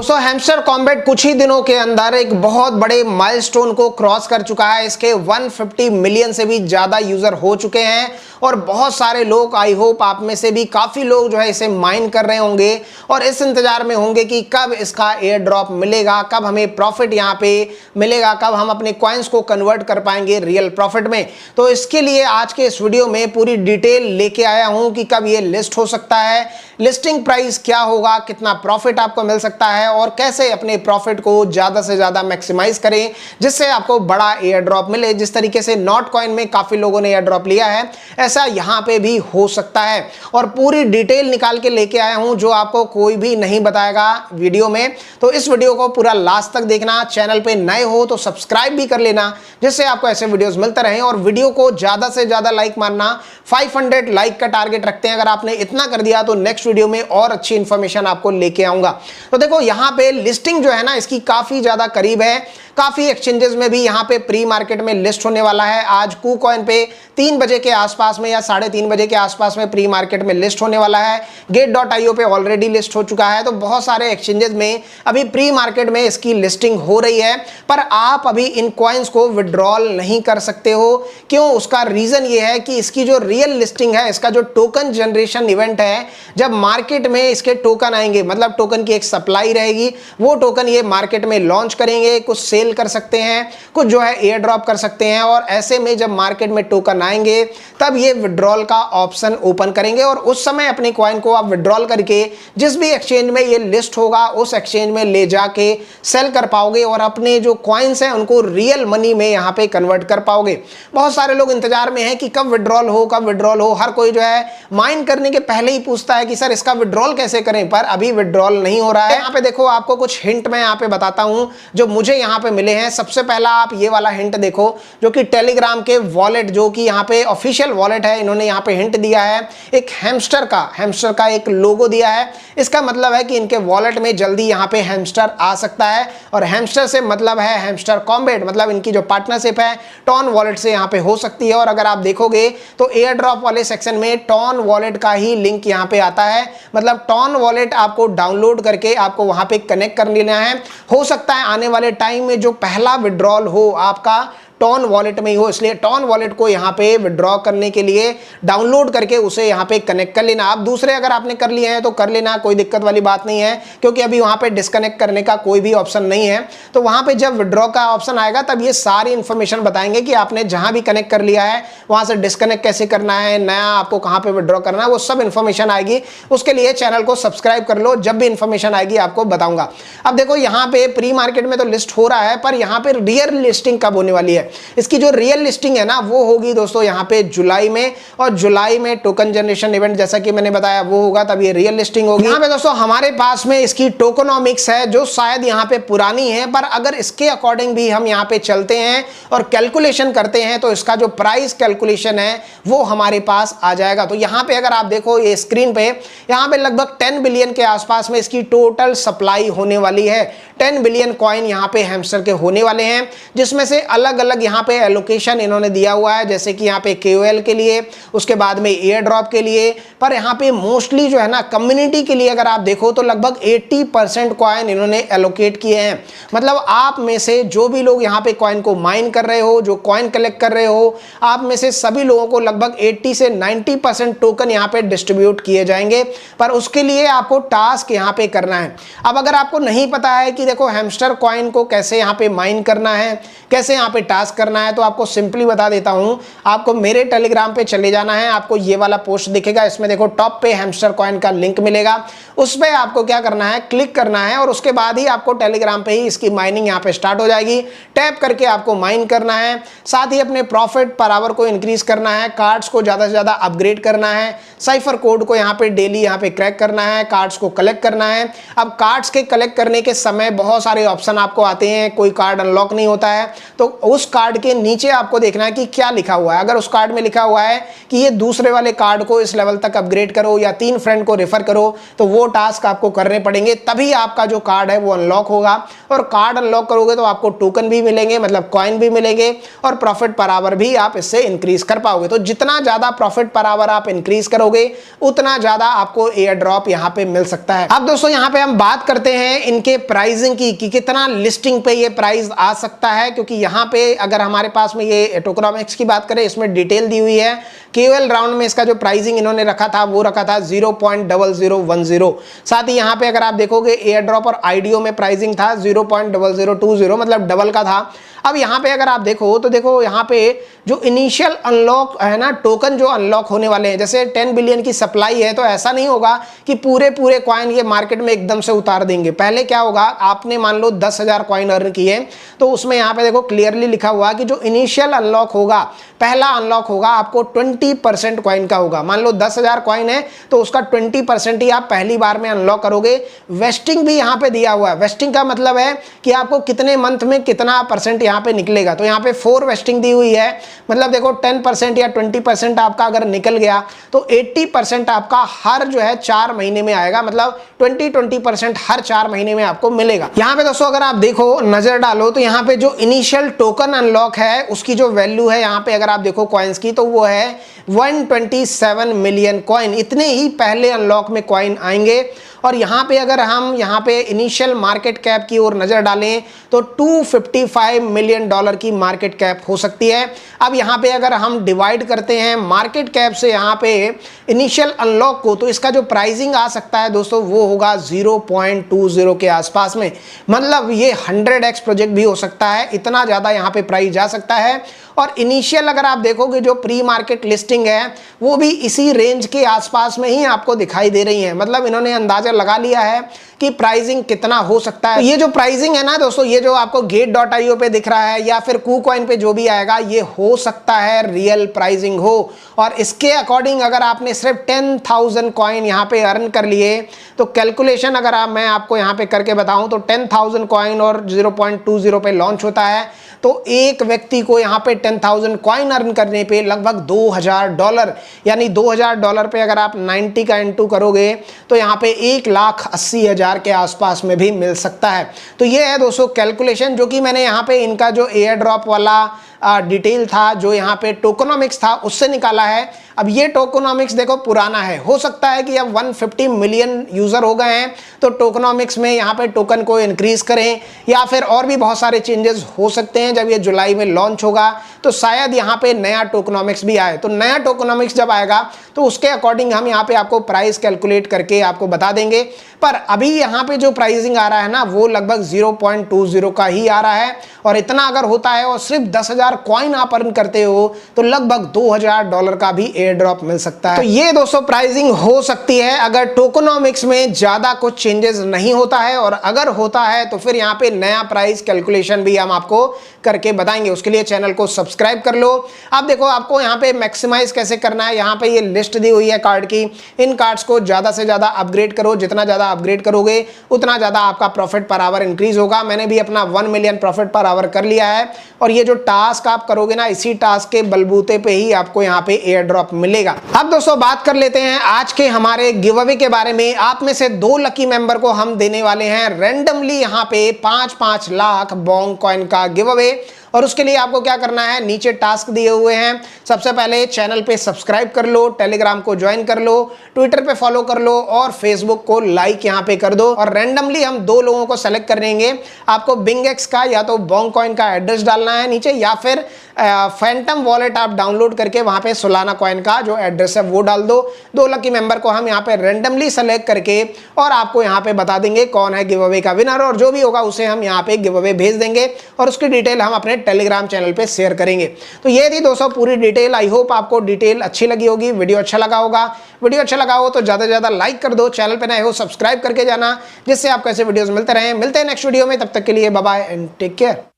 दोस्तों hamster combat कुछ ही दिनों के अंदर एक बहुत बड़े माइलस्टोन को क्रॉस कर चुका है। इसके 150 मिलियन से भी ज्यादा यूजर हो चुके हैं और बहुत सारे लोग, आई होप आप में से भी काफी लोग जो है इसे माइन कर रहे होंगे और इस इंतजार में होंगे कि कब इसका एयर ड्रॉप मिलेगा, कब हमें प्रॉफिट यहाँ पे मिलेगा, कब हम अपने कॉइन्स को कन्वर्ट कर पाएंगे रियल प्रॉफिट में। तो इसके लिए आज के इस वीडियो में पूरी डिटेल लेके आया हूं कि कब ये लिस्ट हो सकता है, लिस्टिंग प्राइस क्या होगा, कितना प्रॉफिट आपको मिल सकता है और कैसे अपने प्रॉफिट को ज्यादा से ज्यादा मैक्सिमाइज करें जिससे आपको बड़ा एयर ड्रॉप मिले। जिस तरीके से नॉट कॉइन में काफी लोगों ने एयर ड्रॉप लिया है, ऐसा यहां पे भी हो सकता है और पूरी डिटेल निकाल के लेके आया हूं जो आपको कोई भी नहीं बताएगा वीडियो में। तो इस वीडियो को पूरा लास्ट तक देखना, चैनल पे नए हो तो सब्सक्राइब भी कर लेना जिससे आपको ऐसे वीडियोस मिलते रहें और वीडियो को ज्यादा से ज्यादा लाइक मारना। 500 लाइक का टारगेट रखते हैं, अगर आपने इतना कर दिया तो नेक्स्ट वीडियो में और अच्छी इंफॉर्मेशन आपको लेके आऊंगा। तो देखो यहाँ पे लिस्टिंग जो है ना इसकी काफी ज्यादा करीब है, काफी एक्सचेंजेस में भी यहाँ पे प्री मार्केट में लिस्ट होने वाला है। आज KuCoin पे 3 बजे के आसपास में या 3:30 बजे के आसपास में प्री मार्केट में लिस्ट होने वाला है। Gate.io पे ऑलरेडी लिस्ट हो चुका है। तो बहुत सारे एक्सचेंजेस में अभी प्री मार्केट में इसकी लिस्टिंग हो रही है, पर आप अभी इन कॉइन्स को विड्रॉल नहीं कर सकते हो। क्यों? उसका रीजन ये है कि इसकी जो रियल लिस्टिंग है, इसका जो टोकन जनरेशन इवेंट है, जब मार्केट में इसके टोकन आएंगे, मतलब टोकन की एक सप्लाई रहेगी, वो टोकन ये मार्केट में लॉन्च करेंगे, कुछ सेल कर सकते हैं, कुछ जो है एयर ड्रॉप कर सकते हैं और ऐसे में जब मार्केट में टोकन आएंगे तब ये विड्रॉल का ऑप्शन ओपन करेंगे और उस समय अपनी कॉइन को आप विड्रॉल करके जिस भी एक्सचेंज में ये लिस्ट होगा उस एक्सचेंज में ले जाके सेल कर पाओगे और अपने जो कॉइन्स हैं उनको रियल मनी में यहाँ पे कन्वर्ट कर पाओगे। बहुत सारे लोग इंतजार में हैं कि कब विड्रॉल हो, कब विड्रॉल हो। हर कोई जो है माइन करने के पहले ही पूछता है कि सर इसका विड्रॉल कैसे करें, पर अभी विड्रॉल नहीं हो रहा है। यहाँ पे देखो आपको कुछ हिंट मैं यहाँ पे बताता हूँ जो मुझे यहाँ पे मिले हैं। सबसे पहला आप ये वाला हिंट देखो जो कि टेलीग्राम के वॉलेट, जो कि यहाँ पे ऑफिशियल वॉलेट है, इन्होंने यहाँ पे हिंट दिया है, एक हैमस्टर का एक लोगो दिया है। इसका मतलब है कि इनके वॉलेट में जल्दी यहाँ पे हैमस्टर आ सकता है और हैमस्टर से मतलब है हैमस्टर कॉम्बैट, मतलब इनकी जो पार्टनरशिप है टॉन वॉलेट से यहाँ पे हो सकती है। और अगर आप देखोगे तो एयर ड्रॉप वाले सेक्शन में टॉन वॉलेट का ही लिंक यहाँ पे आता है, मतलब टॉन वॉलेट आपको डाउनलोड करके आपको वहां पे कनेक्ट कर लेना है। हो सकता है आने वाले टाइम में जो पहला विड्रॉल हो आपका टॉन वॉलेट में ही हो, इसलिए टॉन वॉलेट को यहाँ पे विड्रॉ करने के लिए डाउनलोड करके उसे यहाँ पे कनेक्ट कर लेना। आप दूसरे अगर आपने कर लिए हैं तो कर लेना, कोई दिक्कत वाली बात नहीं है, क्योंकि अभी वहाँ पे डिस्कनेक्ट करने का कोई भी ऑप्शन नहीं है। तो वहाँ पे जब विड्रॉ का ऑप्शन आएगा तब ये सारी इंफॉर्मेशन बताएंगे कि आपने जहाँ भी कनेक्ट कर लिया है वहाँ से डिस्कनेक्ट कैसे करना है, नया आपको कहाँ पे विड्रॉ करना है, वो सब इंफॉर्मेशन आएगी। उसके लिए चैनल को सब्सक्राइब कर लो, जब भी इंफॉर्मेशन आएगी आपको बताऊंगा। अब देखो यहाँ पे प्री मार्केट में तो लिस्ट हो रहा है, पर यहाँ पे रियल लिस्टिंग कब होने वाली है? इसकी जो रियल लिस्टिंग है ना वो होगी दोस्तों यहाँ पे जुलाई में, और जुलाई में टोकन जनरेशन इवेंट जैसा कि मैंने बताया वो होगा, तब ये रियल लिस्टिंग होगी। यहाँ पे दोस्तों हमारे पास में इसकी टोकनॉमिक्स है जो शायद यहाँ पे पुरानी है, पर अगर इसके अकॉर्डिंग भी हम यहाँ पे चलते हैं और कैलकुलेशन करते हैं तो इसका जो प्राइस कैलकुलेशन है वो हमारे पास आ जाएगा। तो यहाँ पे अगर आप देखो ये स्क्रीन पे, यहाँ पे लगभग 10 बिलियन के आसपास में इसकी टोटल सप्लाई होने वाली है। 10 बिलियन कॉइन यहाँ पे हैमस्टर के होने वाले हैं, जिसमें से अलग अलग यहाँ पे एलोकेशन इन्होंने दिया हुआ है, जैसे कि यहाँ पे KOL के लिए, उसके बाद में एयर ड्रॉप के लिए, पर यहाँ पे मोस्टली जो है ना कम्युनिटी के लिए अगर आप देखो तो लगभग 80% कॉइन इन्होंने एलोकेट किए हैं। मतलब आप में से जो भी लोग यहाँ पे कॉइन को माइन कर रहे हो, जो कॉइन कलेक्ट कर रहे हो, आप में से सभी लोगों को लगभग 80 से 90% टोकन यहाँ पे डिस्ट्रीब्यूट किए जाएंगे, पर उसके लिए आपको टास्क यहाँ पे करना है। अब अगर आपको नहीं पता है कि देखो हैमस्टर कॉइन को कैसे यहाँ पे माइन करना है, कैसे यहाँ पे टास्क करना है, तो आपको सिंपली बता देता हूं। आपको मेरे टेलीग्राम पे चले जाना है, आपको ये वाला पोस्ट दिखेगा, इसमें देखो टॉप पे हैमस्टर कॉइन का लिंक मिलेगा, उस पे आपको क्या करना है, क्लिक करना है और उसके बाद ही आपको टेलीग्राम पे ही इसकी माइनिंग यहाँ पे स्टार्ट हो जाएगी। टैप करके आपको माइन करना है, साथ ही अपने प्रॉफिट पर आवर को इंक्रीज करना है, कार्ड्स को ज्यादा से ज्यादा अपग्रेड करना है, साइफर कोड को यहाँ पे डेली यहाँ पे क्रैक करना है, कार्ड्स को कलेक्ट करना है। अब कार्ड्स के कलेक्ट करने के समय बहुत सारे ऑप्शन आपको आते हैं, कोई कार्ड अनलॉक नहीं होता है, तो उस कार्ड के नीचे आपको देखना है कि क्या लिखा हुआ है। अगर उस कार्ड में लिखा हुआ है कि ये दूसरे वाले कार्ड को इस लेवल तक अपग्रेड करो या 3 फ्रेंड को रेफर करो, तो वो टास्क आपको करने पड़ेंगे, तभी आपका जो कार्ड है वो अनलॉक होगा। और कार्ड अनलॉक करोगे तो आपको टोकन भी मिलेंगे, मतलब कॉइन भी मिलेंगे, और प्रॉफिट पर आवर भी आप इससे इंक्रीज कर पाओगे। तो जितना ज्यादा प्रॉफिट पर आवर आप इंक्रीज करोगे उतना ज्यादा आपको एयर ड्रॉप यहाँ पे मिल सकता है। अब दोस्तों यहाँ पे हम बात करते हैं इनके प्राइसिंग की कि कितना लिस्टिंग पे ये प्राइस आ सकता है, क्योंकि यहाँ पे अगर हमारे पास में ये टोकनॉमिक्स की बात करें, इसमें डिटेल दी हुई है। केवल राउंड में इसका जो प्राइसिंग इन्होंने रखा था वो रखा था 0.0010। साथ ही यहाँ पे अगर आप देखोगे एयर ड्रॉप और आईडीओ में प्राइसिंग था 0.0020, मतलब डबल का था। अब यहाँ पे अगर आप देखो तो देखो यहाँ पे जो इनिशियल अनलॉक है ना, टोकन जो अनलॉक होने वाले हैं, जैसे 10 बिलियन की सप्लाई है, तो ऐसा नहीं होगा कि पूरे कॉइन ये मार्केट में एकदम से उतार देंगे। पहले क्या होगा, आपने मान लो 10,000 कॉइन अर्न किए, तो उसमें यहाँ पे देखो क्लियरली लिखा हुआ कि जो इनिशियल अनलॉक होगा, पहला अनलॉक होगा आपको 20% कॉइन का होगा। मान लो 10,000 कॉइन है तो उसका 20% ही आप पहली बार में अनलॉक करोगे। वेस्टिंग भी यहाँ पे दिया हुआ है। वेस्टिंग का मतलब है कि आपको कितने मंथ में कितना परसेंट यहाँ पे निकलेगा। तो यहाँ पे 4 वेस्टिंग दी हुई है, मतलब देखो 10% या 20% आपका अगर निकल गया तो 80% आपका हर जो है 4 महीने में आएगा, मतलब 20% हर 4 महीने में आपको मिलेगा। यहाँ पे दोस्तों अगर आप देखो, नजर डालो, तो यहाँ पे जो इनिशियल टोकन अनलॉक है उसकी जो वैल्यू है यहाँ पे अगर आप देखो कॉइन्स की, तो वो है 127 मिलियन कॉइन। इतने ही पहले अनलॉक में कॉइन आएंगे। और यहाँ पे अगर हम यहाँ पे इनिशियल मार्केट कैप की ओर नजर डालें तो $255 मिलियन की मार्केट कैप हो सकती है। अब यहाँ पे अगर हम डिवाइड करते हैं मार्केट कैप से यहाँ पे इनिशियल अनलॉक को, तो इसका जो प्राइसिंग आ सकता है दोस्तों वो होगा 0.20 के आसपास में, मतलब ये 100x प्रोजेक्ट भी हो सकता है, इतना ज़्यादा यहाँ पे प्राइस जा सकता है। और इनिशियल अगर आप देखोगे जो प्री मार्केट लिस्टिंग है वो भी इसी रेंज के आसपास में ही आपको दिखाई दे रही है, मतलब इन्होंने अंदाजा लगा लिया है कि प्राइसिंग कितना हो सकता है। तो ये जो प्राइसिंग है ना दोस्तों, ये जो आपको gate.io पे दिख रहा है या फिर KuCoin पे जो भी आएगा, ये हो सकता है रियल प्राइसिंग हो। और इसके अकॉर्डिंग अगर आपने सिर्फ 10,000 कॉइन यहाँ पे अर्न कर लिए, तो कैलकुलेशन अगर मैं आपको यहाँ पे करके बताऊं तो 10,000 कॉइन और 0.20 पे लॉन्च होता है, तो एक व्यक्ति को यहाँ पे 10,000 कॉइन अर्न करने पे लगभग $2,000, यानी $2,000 पे अगर आप 90 का इंटू करोगे तो यहाँ पे 1,80,000 के आसपास में भी मिल सकता है। तो ये है दोस्तों कैलकुलेशन, जो कि मैंने यहाँ पे इनका जो एयर ड्रॉप वाला डिटेल था, जो यहाँ पे टोकनॉमिक्स था, उससे निकाला है। अब ये टोकनॉमिक्स देखो पुराना है, हो सकता है कि अब 150 मिलियन यूजर हो गए हैं तो टोकनॉमिक्स में यहाँ पे टोकन को इंक्रीज करें, या फिर और भी बहुत सारे चेंजेस हो सकते हैं। जब ये जुलाई में लॉन्च होगा तो शायद यहाँ पे नया टोकनॉमिक्स भी आए। तो नया टोकनॉमिक्स जब आएगा तो उसके अकॉर्डिंग हम यहाँ पे आपको प्राइस कैलकुलेट करके आपको बता देंगे। पर अभी यहाँ पे जो प्राइसिंग आ रहा है ना, वो लगभग 0.20 का ही आ रहा है। और इतना अगर होता है और सिर्फ 10,000 कॉइन आप अर्न करते हो तो लगभग $2,000 का भी एयर ड्रॉप मिल सकता है। तो ये दोस्तों प्राइसिंग हो सकती है अगर टोकनॉमिक्स में ज्यादा कुछ चेंजेस नहीं होता है, और अगर होता है तो फिर यहाँ पे नया प्राइस कैलकुलेशन भी हम आपको करके बताएंगे। उसके लिए चैनल को सब्सक्राइब कर लो। अब देखो आपको यहाँ पे मैक्सिमाइज कैसे करना है, यहाँ पे ये लिस्ट दी हुई है कार्ड की। इन कार्ड्स को ज्यादा से ज्यादा अपग्रेड करो, जितना ज्यादा अपग्रेड करोगे उतना ज्यादा आपका प्रॉफिट पर आवर इंक्रीज होगा। मैंने भी अपना 1 मिलियन प्रॉफिट पर आवर कर लिया है, और ये जो टास्क आप करोगे ना, इसी टास्क के बलबूते पे ही आपको यहाँ पे एयर ड्रॉप मिलेगा। अब दोस्तों बात कर लेते हैं आज के हमारे गिव अवे के बारे में। आप में से 2 लकी मेंबर को हम देने वाले हैं रेंडमली यहाँ पे 5-5 लाख बॉन्ग कॉइन का गिव अवे। और उसके लिए आपको क्या करना है, नीचे टास्क दिए हुए हैं। सबसे पहले चैनल पे सब्सक्राइब कर लो, टेलीग्राम को ज्वाइन कर लो, ट्विटर पे फॉलो कर लो, और फेसबुक को लाइक यहाँ पे कर दो। और रेंडमली हम 2 लोगों को सेलेक्ट कर देंगे। आपको बिंगेक्स का या तो बॉन्ग कॉइन का एड्रेस डालना है नीचे, या फिर फैंटम वॉलेट आप डाउनलोड करके वहां पे सोलाना कॉइन का जो एड्रेस है वो डाल दो। 2 लकी मेंबर को हम यहाँ पे रेंडमली सेलेक्ट करके और आपको यहाँ पे बता देंगे कौन है गिव अवे का विनर, और जो भी होगा उसे हम यहाँ पे गिव अवे भेज देंगे, और उसकी डिटेल हम अपने टेलीग्राम चैनल पे शेयर करेंगे। तो ये थी दोस्तों पूरी डिटेल। आई होप आपको डिटेल अच्छी लगी होगी, वीडियो अच्छा लगा होगा। वीडियो अच्छा लगा हो तो ज्यादा से ज्यादा लाइक कर दो, चैनल पे नए हो सब्सक्राइब करके जाना, जिससे आपको ऐसे वीडियोस मिलते रहें। मिलते हैं नेक्स्ट वीडियो में, तब तक के लिए bye bye and take care.